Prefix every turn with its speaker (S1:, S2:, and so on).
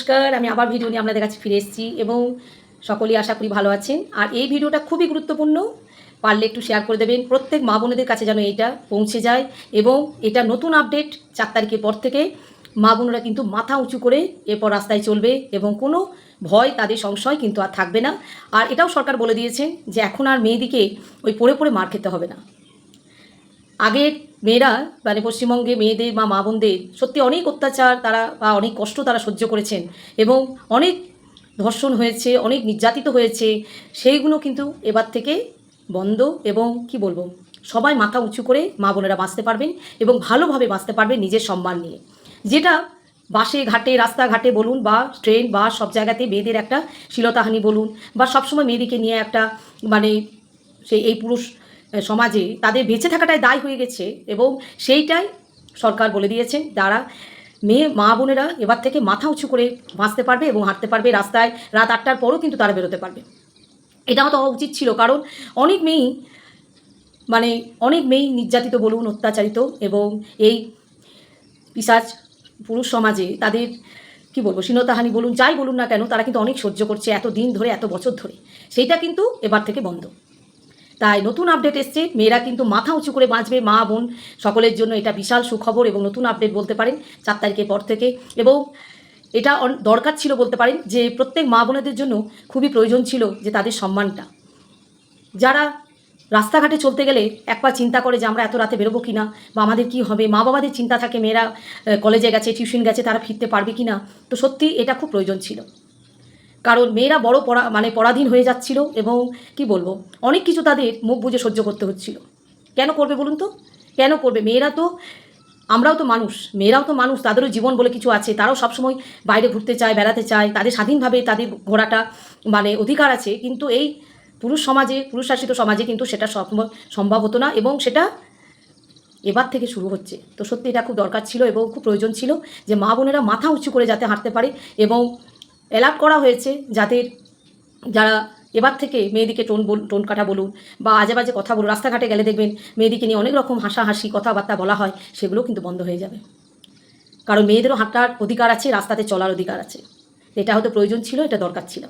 S1: নমস্কার, আমি আবার ভিডিও নিয়ে আপনাদের কাছে ফিরে এসেছি এবং সকলেই আশা করি ভালো আছেন। আর এই ভিডিওটা খুবই গুরুত্বপূর্ণ, পারলে একটু শেয়ার করে দেবেন প্রত্যেক মা বোনেদের কাছে যেন এটা পৌঁছে যায়। এবং এটা নতুন আপডেট, 4 তারিখের পর থেকে মা বোনেরা কিন্তু মাথা উঁচু করে এরপর রাস্তায় চলবে এবং কোনো ভয়, তাদের সংশয় কিন্তু আর থাকবে না। আর এটাও সরকার বলে দিয়েছেন যে এখন আর মেয়েদিকে ওই পড়ে পড়ে মার খেতে হবে না। আগের মেয়েরা মানে পশ্চিমবঙ্গে মেয়েদের বা মা বোনদের সত্যি অনেক অত্যাচার তারা বা অনেক কষ্ট তারা সহ্য করেছেন এবং অনেক ধর্ষণ হয়েছে, অনেক নির্যাতিত হয়েছে। সেইগুলো কিন্তু এবার থেকে বন্ধ এবং কি বলবো, সবাই মাথা উঁচু করে মা বোনেরা বাঁচতে পারবেন এবং ভালোভাবে বাঁচতে পারবেন নিজের সম্মান নিয়ে। যেটা বাসে ঘাটে রাস্তাঘাটে বলুন বা ট্রেন বাস সব জায়গাতে মেয়েদের একটা শ্লীলতাহানি বলুন বা সবসময় মেয়েদিকে নিয়ে একটা মানে এই পুরুষ সমাজে তাদের বেঁচে থাকাটাই দায় হয়ে গেছে এবং সেইটাই সরকার বলে দিয়েছেন। তারা মা বোনেরা এবার থেকে মাথা উঁচু করে বাঁচতে পারবে এবং হাঁটতে পারবে রাস্তায়, রাত 8টার পরও কিন্তু তারা বেরোতে পারবে। এটাও তো হওয়া উচিত ছিল, কারণ অনেক মেয়েই অনেক মেয়েই নির্যাতিত বলুন, অত্যাচারিত এবং এই পিশাচ পুরুষ সমাজে তাদের কি বলবো শ্লীলতাহানি বলুন, যাই বলুন না কেন, তারা কিন্তু অনেক সহ্য করছে এত দিন ধরে, এত বছর ধরে। সেইটা কিন্তু এবার থেকে বন্ধ। তাই নতুন আপডেট এসছে, মেয়েরা কিন্তু মাথা উঁচু করে বাঁচবে। মা বোন সকলের জন্য এটা বিশাল সুখবর এবং নতুন আপডেট বলতে পারেন 4 তারিখের পর থেকে। এবং এটা দরকার ছিল বলতে পারেন, যে প্রত্যেক মা বোনেদের জন্য খুবই প্রয়োজন ছিল যে তাদের সম্মানটা, যারা রাস্তাঘাটে চলতে গেলে এক পা চিন্তা করে যে আমরা এত রাতে বেরোবো কি না বা আমাদের কী হবে, মা বাবাদের চিন্তা থাকে মেয়েরা কলেজে গেছে, টিউশন গেছে, তারা ফিরতে পারবে কি না। তো সত্যি এটা খুব প্রয়োজন ছিল, কারণ মেয়েরা বড় পরাধীন হয়ে যাচ্ছিল এবং কি বলবো অনেক কিছু তাদের মুখ বুজে সহ্য করতে হচ্ছিল। কেন করবে বলুন তো, কেন করবে? মেয়েরাও তো মানুষ, তাদেরও জীবন বলে কিছু আছে। তারাও সবসময় বাইরে ঘুরতে চায়, বেড়াতে চায়, তাদের স্বাধীনভাবে তাদের ঘোরাটা অধিকার আছে। কিন্তু এই পুরুষ শাসিত সমাজে কিন্তু সেটা সম্ভব হতো না এবং সেটা এবার থেকে শুরু হচ্ছে। তো সত্যি এটা খুব দরকার ছিল এবং খুব প্রয়োজন ছিল যে মা বোনেরা মাথা উঁচু করে যাতে হাঁটতে পারে। এবং অ্যালার্ট করা হয়েছে যারা এবার থেকে মেয়েদিকে টোন কাটা বলুন বা আজে বাজে কথা বলুন, রাস্তাঘাটে গেলে দেখবেন মেয়েদিকে নিয়ে অনেক রকম হাসাহাসি কথাবার্তা বলা হয়, সেগুলো কিন্তু বন্ধ হয়ে যাবে। কারণ মেয়েদেরও হাঁটার অধিকার আছে, রাস্তাতে চলার অধিকার আছে। এটা হয়তো প্রয়োজন ছিল, এটা দরকার ছিল।